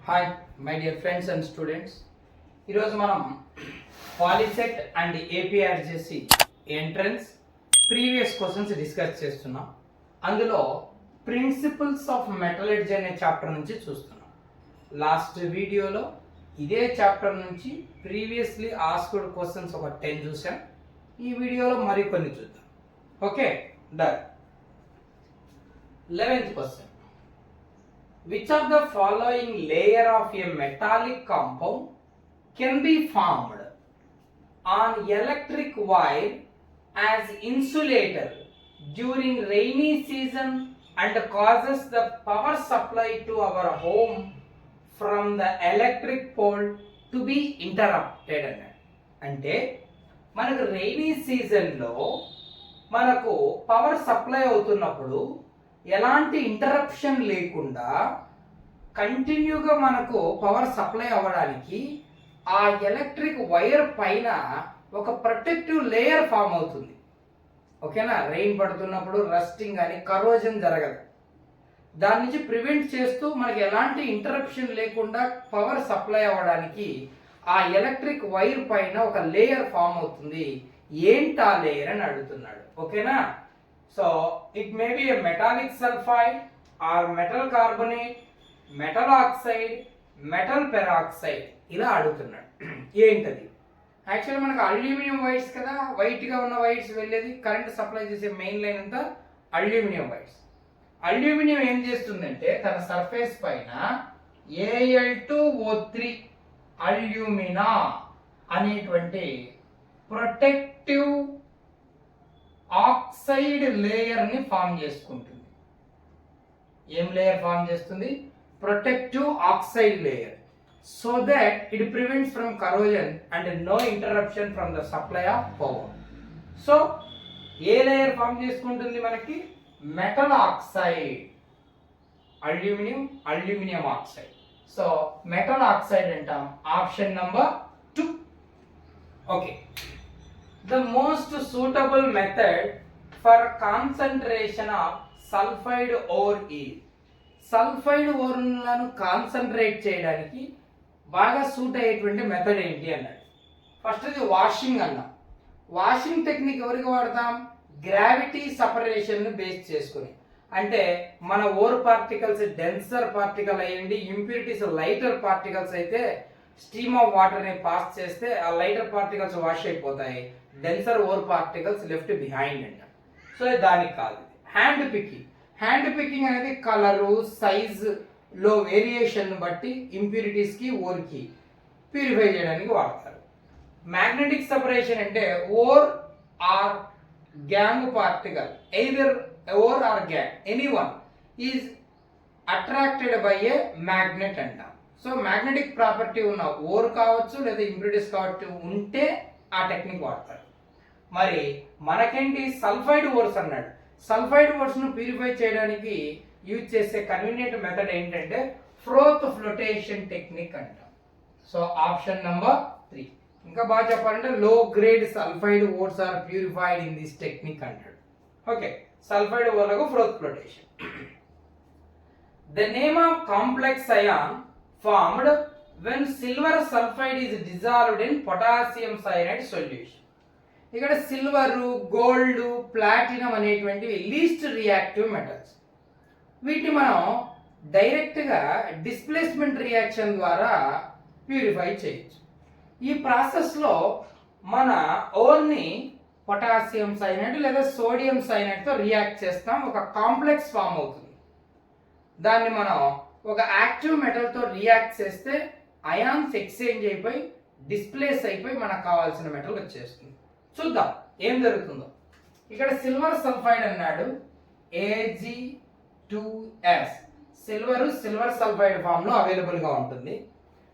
Hi my dear friends and students, ఈరోజు మనం POLYCET and APRJC entrance previous questions discuss చేస్తున్నాం. అందులో principles of metallurgy అనే chapter నుంచి చూస్తున్నాం. లాస్ట్ వీడియోలో ఇదే చాప్టర్ నుంచి ప్రీవియస్లీ ఆస్క్డ్ క్వశ్చన్స్ ఒక 10 చూసాం. ఈ వీడియోలో మరికొన్ని చూద్దాం. Okay, done. 11th question. Which of the following layer of a metallic compound can be formed on electric wire as insulator during rainy season and causes the power supply to our home from the electric pole to be interrupted? అంటే మనకు rainy సీజన్లో మనకు power supply అవుతున్నప్పుడు ఎలాంటి interruption లేకుండా కంటిన్యూగా మనకు power supply అవ్వడానికి ఆ ఎలక్ట్రిక్ వైర్ పైన ఒక ప్రొటెక్టివ్ లేయర్ ఫామ్ అవుతుంది. ఓకేనా? రెయిన్ పడుతున్నప్పుడు రస్టింగ్ కానీ కరోజన్ జరగదు. దాని నుంచి ప్రివెంట్ చేస్తూ మనకి ఎలాంటి ఇంటరప్షన్ లేకుండా పవర్ సప్లై అవ్వడానికి ఆ ఎలక్ట్రిక్ వైర్ పైన ఒక లేయర్ ఫామ్ అవుతుంది. ఏంటా లేయర్ అని అడుగుతున్నాడు. ఓకేనా? So it may be a metallic sulfide or metal carbonate, metal oxide, metal peroxide ఇలా అడుగుతున్నాడు. ఏంటది? యాక్చువల్లీ మనకు అల్యూమినియం వైర్స్ కదా, వైట్గా ఉన్న వైర్స్ వెళ్ళేది కరెంట్ సప్లై చేసే మెయిన్ లైన్ అంతా అల్యూమినియం వైర్స్. అల్యూమినియం ఏం చేస్తుందంటే తన సర్ఫేస్ పైన Al2O3 అల్యూమినా అనేటువంటి ప్రొటెక్టివ్ ఆక్సైడ్ లేయర్ ని ఫామ్ చేసుకుంటుంది. ఏం లేయర్ ఫామ్ చేస్తుంది? Protective oxide layer. So that it prevents from corrosion and no interruption from the supply of power. So ఏ లేయర్ ఫామ్ చేసుకుంటుంది మనకి? Metal oxide, aluminium oxide. So metal oxide అంటాం. Option number 2. Okay. The most suitable method for concentration of sulfide ore is, sulphide ఓర్లను concentrate చేయడానికి బాగా suit అయ్యేటువంటి method ఏంటి అన్నాడు. ఫస్ట్ ఇది వాషింగ్ అన్నాం. వాషింగ్ టెక్నిక్ ఎవరికి వాడతాం? గ్రావిటీ సపరేషన్ బేస్ చేసుకుని. అంటే మన ఓర్ పార్టికల్స్ డెన్సర్ పార్టికల్ అయ్యండి, ఇంప్యూరిటీస్ లైటర్ పార్టికల్స్ అయితే స్ట్రీమ్ ఆఫ్ వాటర్ ని పాస్ చేస్తే ఆ లైటర్ పార్టికల్స్ వాష్ అయిపోతాయి, denser ore particles left behind అంట. సో దానికి కాదు. హ్యాండ్ పికింగ్ అనేది కలరు సైజ్ లో వేరియేషన్ బట్టి ఇంప్యూరిటీస్ కి ఓర్ కి ప్యూరిఫై చేయడానికి వాడతారు. మ్యాగ్నెటిక్ సెపరేషన్ అంటే ore or gangue particle, either ore or gangue, anyone is attracted by a magnet అంటాం. సో మ్యాగ్నెటిక్ ప్రాపర్టీ ఉన్న ఓర్ కావచ్చు లేదా ఇంప్యూరిటీస్ కావచ్చు ఉంటే ఆ టెక్నిక్ వాడతారు. మరి మనకేంటి? సల్ఫైడ్ ఓర్స్ అన్నాడు. సల్ఫైడ్ ఓర్స్ ను ప్యూరిఫై చేయడానికి యూజ్ చేసే కన్వీనియంట్ మెథడ్ ఏంటంటే ఫ్రోత్ ఫ్లోటేషన్ టెక్నిక్ అంటాం. So option number 3. ఇంకా బాగా చెప్పాలంటే low grade sulphide ores are purified in this technique అంటాడు. ఓకే, సల్ఫైడ్ ఓర్లకు froth flotation. The name of complex ion formed when silver sulfide is dissolved in potassium cyanide solution. ఇక్కడ silver, gold, platinum అనేటువంటివి least reactive metals. వీటిని మనం డైరెక్ట్గా displacement reaction ద్వారా purify చేయొచ్చు. ఈ ప్రాసెస్లో మన ఓర్ని పొటాషియం సైనైడ్ లేదా సోడియం సైనైడ్తో రియాక్ట్ చేస్తాం. ఒక కాంప్లెక్స్ ఫామ్ అవుతుంది. దాన్ని మనం ఒక యాక్టివ్ మెటల్తో రియాక్ట్ చేస్తే అయాన్స్ ఎక్స్చేంజ్ అయిపోయి డిస్ప్లేస్ అయిపోయి మనకు కావాల్సిన మెటల్ వచ్చేస్తుంది. చూద్దాం ఏం జరుగుతుందో. ఇక్కడ సిల్వర్ సల్ఫైడ్ అన్నాడు, Ag2S. సిల్వర్ సల్ఫైడ్ ఫామ్ లో అవైలబుల్ గా ఉంటుంది.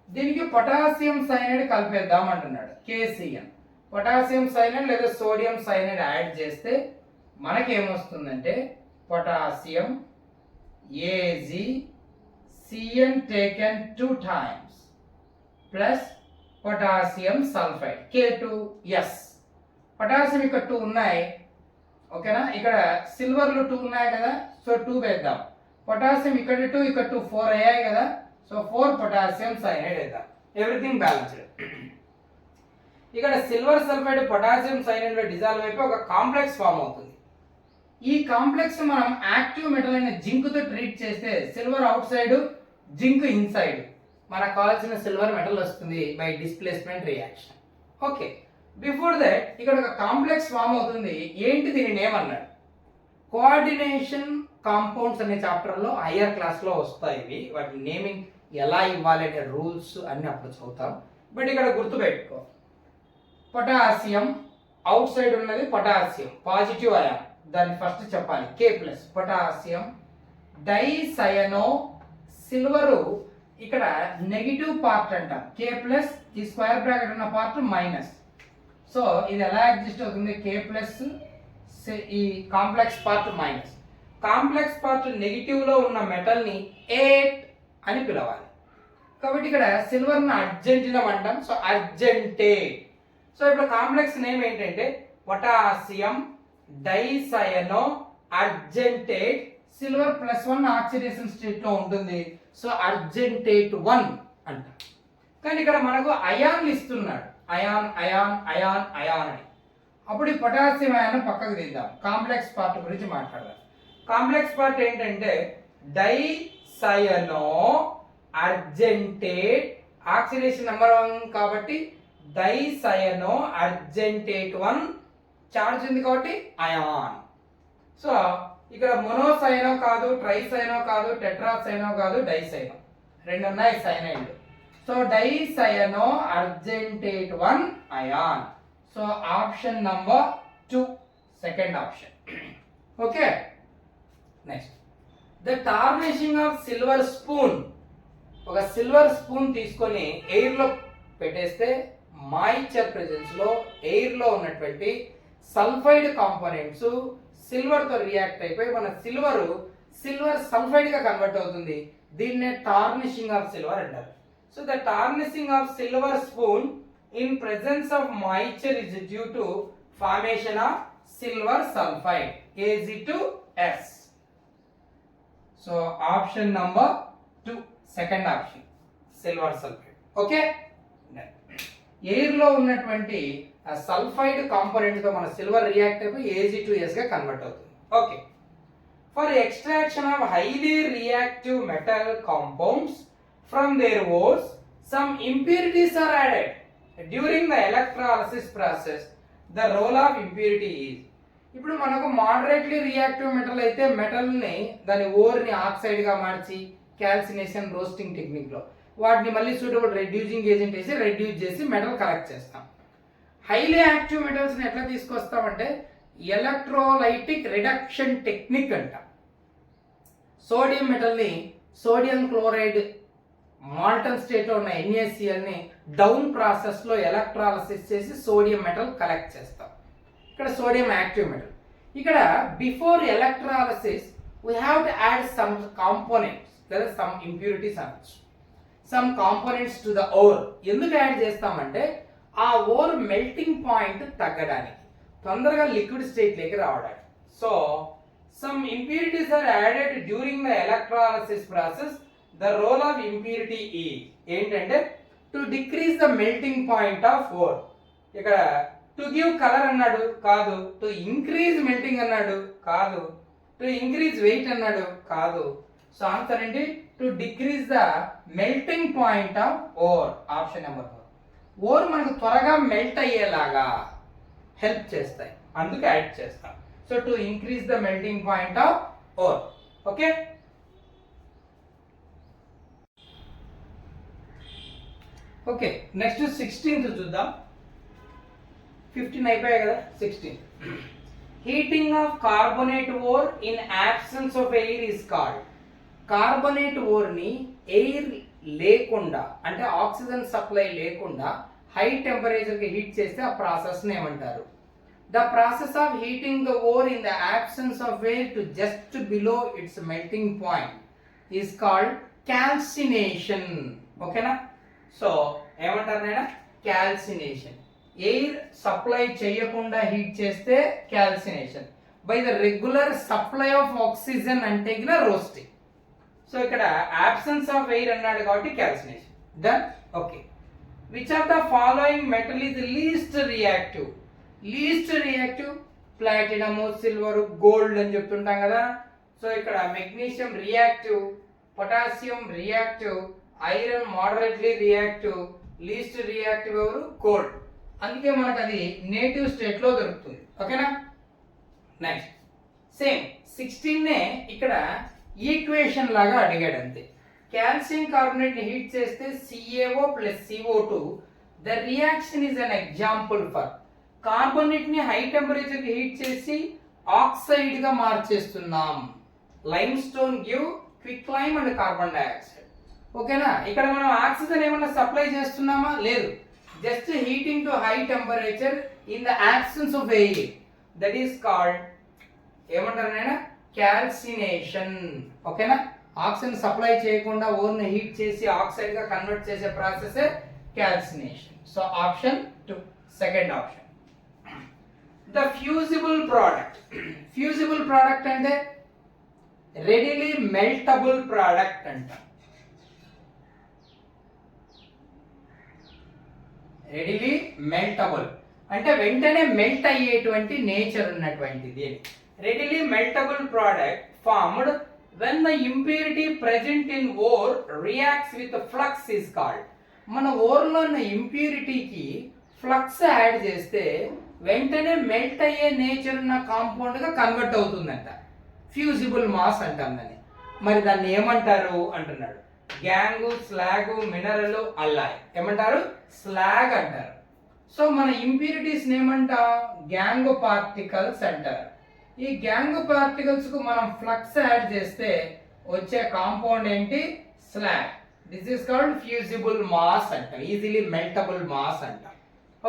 దీనికి పొటాషియం సైనైడ్ కలిపేద్దాం అంటున్నాడు, KCN. పొటాషియం సైనైడ్ లేదా సోడియం సైనైడ్ యాడ్ చేస్తే మనకేమొస్తుందంటే potassium AgCN taken 2 times plus potassium sulfide K2S. Potassium ఇక్కడ 2 ఉన్నాయి. ఓకేనా? ఇక్కడ సిల్వర్లు 2 ఉన్నాయి కదా, సో 2 వేద్దాం. పొటాషియం ఇక్కడ 2 ఇక్కడ 2 4 అయ్యాయి కదా, సో 4 పొటాషియం సైనైడ్ వేద్దాం. Everything balanced. ఇక్కడ సిల్వర్ సల్ఫైడ్ పొటాషియం సైనైడ్ లో డిజాల్వ్ అయిపోయి ఒక కాంప్లెక్స్ ఫామ్ అవుతుంది. ఈ కాంప్లెక్స్ మనం యాక్టివ్ మెటల్ అయిన జింక్ తో ట్రీట్ చేస్తే silver out side, zinc inside మనకు కావాల్సిన సిల్వర్ మెటల్ వస్తుంది by displacement reaction. Okay, before that ఇక్కడ ఒక కాంప్లెక్స్ ఫామ్ అవుతుంది. ఏంటి దీని నేమ్ అన్నాడు? కోఆర్డినేషన్ కాంపౌండ్స్ అనే చాప్టర్ లో హయ్యర్ క్లాస్ లో వస్తాయి ఇవి. వాటి నేమింగ్ ఎలా ఇవ్వాలి అనే రూల్స్ అన్ని అప్పుడు చదువుతాం. బట్ ఇక్కడ గుర్తుపెట్టుకో, పొటాషియం అవుట్ సైడ్ ఉన్నది పొటాషియం పాజిటివ్ అయాన్, దాన్ని ఫస్ట్ చెప్పాలి K+. పొటాషియం డైసయనో సిల్వరు ఇక్కడ నెగిటివ్ పార్ట్ అంటాం K+, ఈ స్క్వేర్ బ్రాకెట్ ఉన్న పార్ట్ మైనస్. సో ఇది ఎలా ఎగ్జిస్ట్ అవుతుంది? K+, ఈ complex part minus. Complex part negative లో ఉన్న మెటల్ ని 8 అని పిలవాలి. కాబట్టి ఇక్కడ సిల్వర్ ని అర్జెంటినం అంటాం. సో అర్జెంటేట్. సో ఇప్పుడు కాంప్లెక్స్ నేమ్ ఏంటంటే పొటాషియం డైసయనో అర్జెంటేట్. సిల్వర్ +1 ఆక్సిడేషన్ స్టేట్ లో ఉంటుంది. సో అర్జెంటేట్ 1 అంటాం. కానీ ఇక్కడ మనకు అయాన్లు ఇస్తున్నాడు, అయాన్ అయాన్ అయాన్ అయాన్ అని. అప్పుడు ఈ పొటాషియం అయాన్ పక్కకు తీద్దాం, కాంప్లెక్స్ పార్ట్ గురించి మాట్లాడదాం. కాంప్లెక్స్ పార్ట్ ఏంటంటే డైసయనో అర్జెంటేట్, ఆక్సిడేషన్ నెంబర్ 1 కాబట్టి డైసయనో అర్జెంటేట్ 1 చార్జ్ ఉంది కాబట్టి అయాన్. సో ఇక్కడ మొనోసైనో కాదు, ట్రైసైనో కాదు, టెట్రాసైనో కాదు, డైసైనో, రెండు ఉన్నాయి సైనైడ్లు. So dicyano argentate 1 ion. So option number 2 second option. Okay, next the tarnishing of silver spoon. ఒక సిల్వర్ స్పూన్ తీసుకొని ఎయిర్ లో పెట్టేస్తే మాయిశ్చర్ ప్రెజెన్స్ లో ఎయిర్ లో ఉన్నటువంటి సల్ఫైడ్ కాంపోనెంట్స్ సిల్వర్ తో రియాక్ట్ అయిపోయి మన సిల్వర్ సల్ఫైడ్ గా కన్వర్ట్ అవుతుంది. దీన్నే టార్నిషింగ్ ఆఫ్ సిల్వర్ అంటారు. So the tarnishing of silver spoon in presence of moisture is due to formation of silver sulphide Ag2S. So option number 2 second option silver sulphide. Okay, air లో ఉన్నటువంటి sulphide component తో మన silver react అయిపోయి Ag2S గా convert అవుతుంది. Okay, for extraction of highly reactive metal compounds from their ores some impurities are added during the electrolysis process. The role of impurity is. ఇప్పుడు మనకు moderately reactive metal అయితే metal ని దాని or ని oxide గా మార్చి calcination roasting technique లో వాటిని మళ్ళీ సూటబుల్ రెడ్యూసింగ్ ఏజెంట్ వేసి రెడ్యూస్ చేసి మెటల్ కలెక్ట్ చేస్తాం. హైలీ యాక్టివ్ మెటల్స్ ని ఎట్లా తీసుకొస్తామంటే ఎలక్ట్రోలైటిక్ రిడక్షన్ టెక్నిక్ అంట. సోడియం మెటల్ ని సోడియం క్లోరైడ్ మాల్టన్ స్టేట్ లో ఉన్న NaCl ని డౌన్ ప్రాసెస్ లో ఎలక్ట్రాలిసిస్ చేసి సోడియం మెటల్ కలెక్ట్ చేస్తాం. ఇక్కడ సోడియం యాక్టివ్ మెటల్. ఇక్కడ before electrolysis we have to add some components, there are some impurities అనొచ్చు, some components to the ore. ఎందుకు యాడ్ చేస్తామంటే ఆ ఓర్ మెల్టింగ్ పాయింట్ తగ్గడానికి, తొందరగా లిక్విడ్ స్టేట్ లోకి రావడానికి. So some impurities are added during the electrolysis process. The role of impurity is ఏంటంటే to decrease the melting point of ore. ఇక్కడ to give color అన్నాడు కాదు, to increase melting అన్నాడు కాదు, to increase weight అన్నాడు కాదు. సో ఆన్సర్ ఏంటి? To decrease the melting point of ore. Option number 4. Ore మనకు త్వరగా మెల్ట్ అయ్యేలాగా హెల్ప్ చేస్తాయి, అందుకే యాడ్ చేస్తాం. So to increase the melting point of ore. Okay, okay next 16th చూద్దాం. 15 అయిపోయాయి కదా, 16. Heating of carbonate ore in absence of air is called. Carbonate ore ని ఎయిర్ లేకుండా అంటే ఆక్సిజన్ సప్లై లేకుండా హై టెంపరేచర్ కి హీట్ చేస్తే ఆ ప్రాసెస్ ని ఏమంటారు? The process of heating the ore in the absence of air to just below it's melting point is called calcination. ఓకేనా? సో ఏమంటారు నాయనా? క్యాల్సినేషన్. ఎయిర్ సప్లై చేయకుండా హీట్ చేస్తే calcination. By the regular supply of oxygen అంటే roasting. So ఇక్కడ absence of air అన్నాడు కాబట్టి calcination. Done? Okay. Which of the following metal is least reactive? Least reactive platinum, silver, gold అని చెప్తుంటాం కదా. So ఇక్కడ magnesium reactive, potassium reactive, iron moderately reactive, least reactive ఎవరు? Gold. అందుకే మనకు అది నేటివ్ స్టేట్ లో దొరుకుతుంది. ఓకేనా? నెక్స్ట్ సేమ్ 16 ఇక్కడ ఈక్వేషన్ లాగా అడిగాడు అంతే. కాల్షియం కార్బోనేట్ ని హీట్ చేస్తే CaO plus CO2 the reaction is an example for. Carbonate ని హై టెంపరేచర్ కి హీట్ చేసి ఆక్సైడ్ గా మార్చేస్తున్నాం. Limestone give quicklime and carbon dioxide. ఓకేనా? ఇక్కడ మనం ఆక్సిజన్ ఏమన్నా సప్లై చేస్తున్నామా? లేదు. Just heating to high temperature in the absence of air. That is called ఏమంటారు నాయనా? క్యాల్సినేషన్. ఓకేనా? ఆక్సిజన్ సప్లై చేయకుండా ఓన్లీ హీట్ చేసి ఆక్సైడ్ గా కన్వర్ట్ చేసే process calcination. So option 2, second option. The fusible product. Fusible product అంటే readily meltable product అంట. Readily meltable అంటే వెంటనే మెల్ట్ అయ్యేటువంటి నేచర్ ఉన్నటువంటిది. Readily meltable product formed when the impurity present in ore reacts with the flux is called. మన ఓర్లో ఉన్న ఇంప్యూరిటీకి flux add చేస్తే వెంటనే మెల్ట్ అయ్యే నేచర్ ఉన్న కాంపౌండ్ గా కన్వర్ట్ అవుతుందంట. ఫ్యూజిబుల్ మాస్ అంటాం దాన్ని. మరి దాన్ని ఏమంటారు అంటున్నాడు. Gangue, slag, mineral, alloy. ఏమంటారు? స్లాగ్ అంటారు. సో మన ఇంప్యూరిటీస్ ఏమంటాం? గ్యాంగు పార్టికల్స్ అంటారు. ఈ గ్యాంగ్ పార్టికల్స్ కు మనం ఫ్లక్స్ యాడ్ చేస్తే వచ్చే కాంపౌండ్ ఏంటి? Slag. This is called fusible mass అంటాం. ఈజీలీ మెల్టబుల్ మాస్ అంటాం.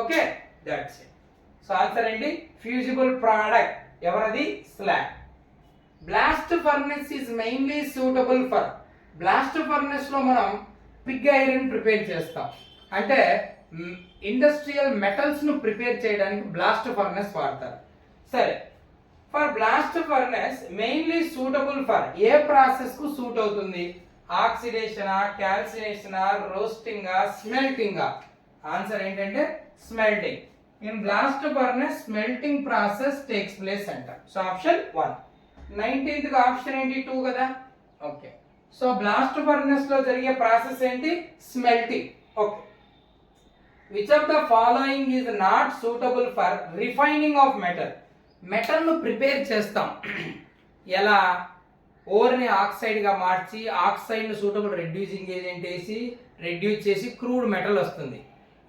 Okay, that's it. So answer ఏంటి? ఫ్యూజిబుల్ ప్రోడక్ట్ ఎవరది? Slag. Blast furnace is mainly suitable for. Blast furnace లో మనం పిగ్ ఐరన్ ప్రిపేర్ చేస్తాం. అంటే ఇండస్ట్రియల్ మెటల్స్ ను ప్రిపేర్ చేయడానికి బ్లాస్ట్ ఫర్నెస్ వాడతారు. సరే, for blast furnace mainly suitable for ఏ ప్రాసెస్ కు సూట్ అవుతుంది? ఆక్సిడేషనా, క్యాల్సినేషనా, రోస్టింగా, స్మెల్టింగా? ఆన్సర్ ఏంటంటే smelting. In blast furnace smelting process takes place అంట. So option 1. 19th ఆప్షన్ ఏంటి? 2 కదా. ఓకే, సో బ్లాస్ట్ ఫర్నెస్ లో జరిగే ప్రాసెస్ ఏంటి? Smelting. Okay. Which of the following is not suitable for refining of metal? Metal ను prepare చేస్తాం. ఎలా? ఓర్ని ఆక్సైడ్ గా మార్చి ఆక్సైడ్ ను సూటబుల్ రెడ్యూసింగ్ ఏజెంట్ వేసి రెడ్యూస్ చేసి క్రూడ్ మెటల్ వస్తుంది.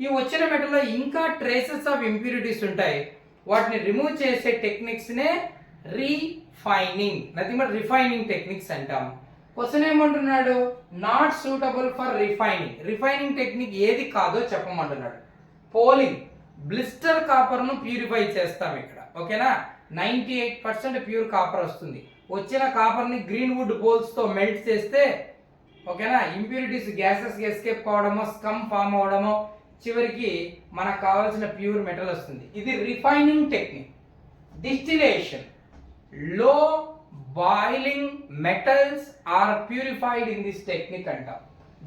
ఈ వచ్చిన మెటల్ లో ఇంకా ట్రేసెస్ ఆఫ్ ఇంప్యూరిటీస్ ఉంటాయి. వాటిని రిమూవ్ చేసే టెక్నిక్స్ నే refining, nothing but refining techniques అంటాం. క్వశ్చన్ ఏమంటున్నాడు? Not suitable for refining. Refining technique ఏది కాదో చెప్పమంటున్నాడు. పోలింగ్. బ్లిస్టర్ కాపర్ ను ప్యూరిఫై చేస్తాం ఇక్కడ. ఓకేనా? 98% ప్యూర్ కాపర్ వస్తుంది. వచ్చిన కాపర్ ని గ్రీన్ వుడ్ బోల్స్ తో మెల్ట్ చేస్తే ఓకేనా, ఇంప్యూరిటీస్ గ్యాసెస్ ఎస్కేప్ కావడమో, స్కమ్ ఫామ్ అవడమో, చివరికి మనకు కావాల్సిన ప్యూర్ మెటల్ వస్తుంది. ఇది refining technique. Distillation. Low boiling metals are purified in this technique అంటాం.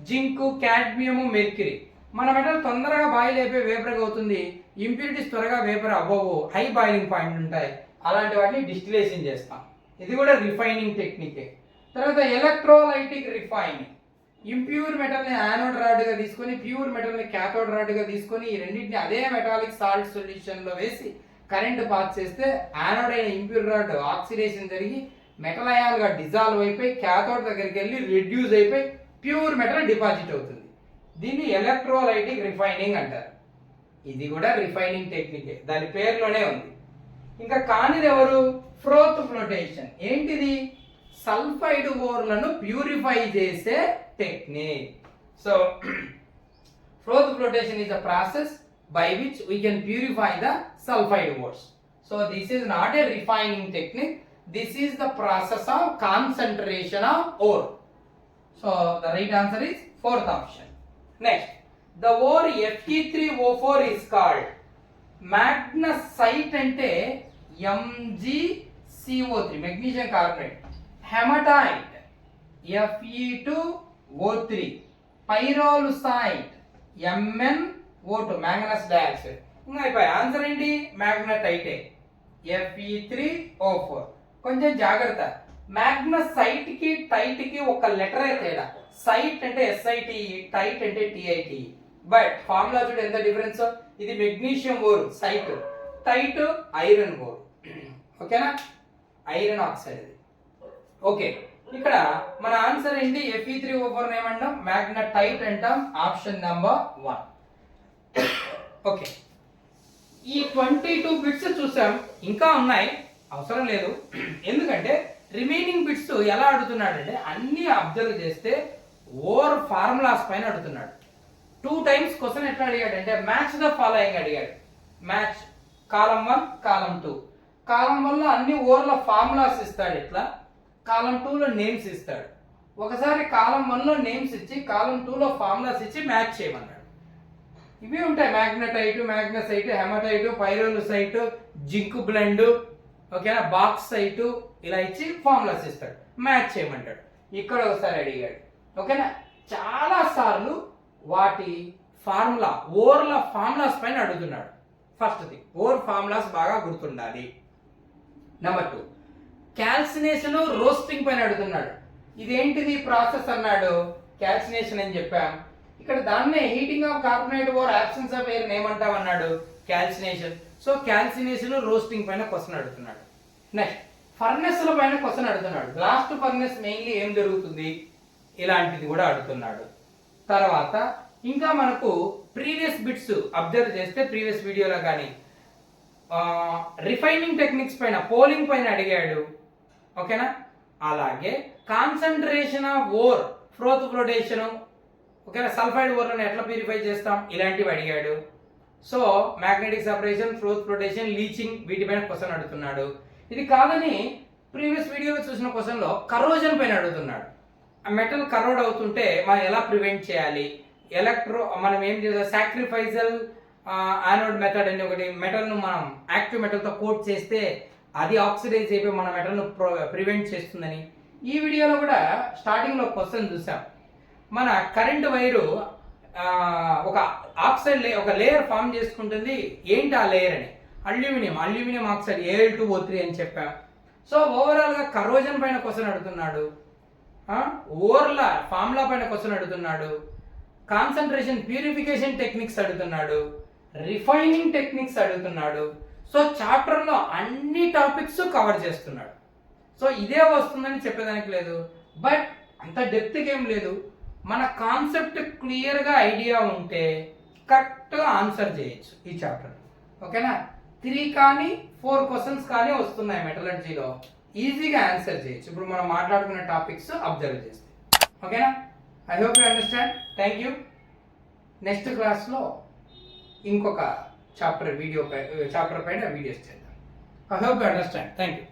Zinc, cadmium, mercury. మన మెటల్ తొందరగా బాయిల్ అయిపోయి వేపర్ అవుతుంది. ఇంప్యూరిటీస్ త్వరగా వేపర్ అవ్వవు, హై బాయిలింగ్ పాయింట్ ఉంటాయి. అలాంటి వాటిని డిస్టిలేషన్ చేస్తాం. ఇది కూడా రిఫైనింగ్ టెక్నికే. తర్వాత ఎలక్ట్రోలైటిక్ రిఫైనింగ్. ఇంప్యూర్ మెటల్ ని యానోడ్ రాడ్ గా తీసుకొని ప్యూర్ మెటల్ ని క్యాథోడ్ రాడ్ గా తీసుకొని ఈ రెండింటిని అదే మెటాలిక్ సాల్ట్ సొల్యూషన్ లో వేసి కరెంట్ పాస్ చేస్తే యానోడ్ అయిన ఇంప్యూర్ రాడ్ ఆక్సిడేషన్ జరిగి మెటల్ అయాన్ గా డిజాల్వ్ అయిపోయి క్యాథోడ్ దగ్గరికి వెళ్ళి రెడ్యూస్ అయిపోయి ప్యూర్ మెటల్ డిపాజిట్ అవుతుంది. దీన్ని ఎలక్ట్రోలైటిక్ రిఫైనింగ్ అంటారు. ఇది కూడా రిఫైనింగ్ టెక్నికే, దాని పేరులోనే ఉంది. ఇంకా కానిది ఎవరు? Froth flotation. ఏంటిది? సల్ఫైడ్ ఓర్లను ప్యూరిఫై చేసే technique. So froth flotation is a process by which we can purify the sulfide ores. So this is not a refining technique. This is the process of concentration of ore. So the right answer is 4th option. Next, the ore Fe3O4 is called magnesite అంటే MgCO3 magnesium carbonate, hematite Fe2O3, pyrolusite MnO2, manganous dioxide. ఇంకా అయిపోయి answer ఏంటి? మ్యాగ్నటైటే, Fe3O4. కొంచెం జాగ్రత్త, magnesite కి tight కి ఒక లెటరే తేడా. సైట్ అంటే SITE, టైట్ అంటే TITE. బట్ ఫార్ములా చూడు ఎంత డిఫరెన్స్. ఇది magnesium ore site, tite iron ore. ఓకేనా, ఐరన్ ఆక్సైడ్ ఇది. ఓకే, ఇక్కడ మన ఆన్సర్ ఏంటి? Fe3O4 ఏమంటాం? మ్యాగ్నటైట్ అంటాం. Option number 1. ఓకే, ఈ 22 బిట్స్ చూసాం. ఇంకా ఉన్నాయి, అవసరం లేదు. ఎందుకంటే రిమైనింగ్ బిట్స్ ఎలా అడుగుతున్నాడు అంటే అన్ని అబ్జర్వ్ చేస్తే ఓర్ ఫార్ములాస్ పైన అడుగుతున్నాడు. 2 టైమ్స్ క్వశ్చన్ ఎట్లా అడిగాడు అంటే మ్యాచ్ ద ఫాలోయింగ్ అడిగాడు. Match column 1, column 2. కాలమ్ 1 లో అన్ని ఓర్ల ఫార్ములాస్ ఇస్తాడు, ఇట్లా. కాలమ్ 2 లో నేమ్స్ ఇస్తాడు. ఒకసారి కాలమ్ 1 లో నేమ్స్ ఇచ్చి కాలమ్ 2 లో ఫార్ములాస్ ఇచ్చి మ్యాచ్ చేయమన్నాడు. ఇవి ఉంటాయి, magnetite, magnesite, hematite, pyrolusite, zinc blende, ఓకేనా, బాక్సైట్, ఇలా ఇచ్చి ఫార్ములాస్ ఇస్తాడు, మ్యాచ్ చేయమంటాడు. ఇక్కడ ఒకసారి అడిగాడు. ఓకేనా, చాలా సార్లు వాటి ఫార్ములా, ఓర్ల ఫార్ములాస్ పైన అడుగుతున్నాడు. ఫస్ట్ థింగ్, ఓర్ ఫార్ములాస్ బాగా గుర్తుండాలి. నెంబర్ 2, క్యాల్సినేషన్, రోస్టింగ్ పైన అడుగుతున్నాడు. ఇదేంటిది ప్రాసెస్ అన్నాడు, క్యాల్సినేషన్ అని చెప్పాం. ఇక్కడ దాన్నే heating of carbonate ore absence of air ఏమంటాం అన్నాడు, క్యాల్సినేషన్. సో క్యాల్సినేషన్, రోస్టింగ్ పైన క్వశ్చన్ అడుగుతున్నాడు. నెక్స్ట్, ఫర్నెస్ ల పైన క్వశ్చన్ అడుగుతున్నాడు. బ్లాస్ట్ ఫర్నెస్ మెయిన్లీ ఏం జరుగుతుంది, ఇలాంటిది కూడా అడుగుతున్నాడు. తర్వాత ఇంకా మనకు ప్రీవియస్ బిట్స్ అబ్జర్వ్ చేస్తే ప్రీవియస్ వీడియోలో కానీ రిఫైనింగ్ టెక్నిక్స్ పైన, పోలింగ్ పైన అడిగాడు. ఓకేనా, అలాగే concentration of ore, froth flotation, ఓకేనా, సల్ఫైడ్ ఓర్లను ఎట్లా ప్యూరిఫై చేస్తాం, ఇలాంటివి అడిగాడు. So magnetic separation, froth flotation, leaching, వీటిపైన క్వశ్చన్ అడుగుతున్నాడు. ఇది కాదని ప్రీవియస్ వీడియోలో చూసిన క్వశ్చన్లో కరోజన్ పైన అడుగుతున్నాడు. ఆ మెటల్ కరోడ్ అవుతుంటే మనం ఎలా ప్రివెంట్ చేయాలి, మనం ఏం చేయాలి, సాక్రిఫైజల్ యానోడ్ మెథడ్ అని ఒకటి, మెటల్ను మనం యాక్టివ్ మెటల్తో కోట్ చేస్తే అది ఆక్సిడైజ్ అయిపోయి మన మెటల్ను ప్రివెంట్ చేస్తుందని. ఈ వీడియోలో కూడా స్టార్టింగ్లో క్వశ్చన్ చూసాం. మన కరెంట్ వైరు ఒక ఆక్సైడ్ ఒక లేయర్ ఫామ్ చేసుకుంటుంది. ఏంటి ఆ లేయర్ అని, అల్యూమినియం ఆక్సైడ్ Al2O3 అని చెప్పాం. సో ఓవరాల్గా కరోజన్ పైన క్వశ్చన్ అడుగుతున్నాడు, ఓర్ల ఫార్ములా పైన క్వశ్చన్ అడుగుతున్నాడు, కాన్సన్ట్రేషన్ ప్యూరిఫికేషన్ టెక్నిక్స్ అడుగుతున్నాడు, రిఫైనింగ్ టెక్నిక్స్ అడుగుతున్నాడు. సో చాప్టర్లో అన్ని టాపిక్స్ కవర్ చేస్తున్నాడు. సో ఇదే వస్తుందని చెప్పేదానికి లేదు, బట్ అంత డెప్త్కి ఏం లేదు. మన కాన్సెప్ట్ క్లియర్గా ఐడియా ఉంటే కరెక్ట్గా ఆన్సర్ చేయొచ్చు ఈ చాప్టర్. ఓకేనా, 3 కానీ 4 క్వశ్చన్స్ కానీ వస్తున్నాయి మెటలర్జీలో, ఈజీగా ఆన్సర్ చేయొచ్చు ఇప్పుడు మనం మాట్లాడుకున్న టాపిక్స్ అబ్జర్వ్ చేస్తే. ఓకేనా, I hope you understand. Thank you. Next క్లాస్లో ఇంకొక చాప్టర్ పైన వీడియోస్ చేద్దాం. I hope you understand. Thank you.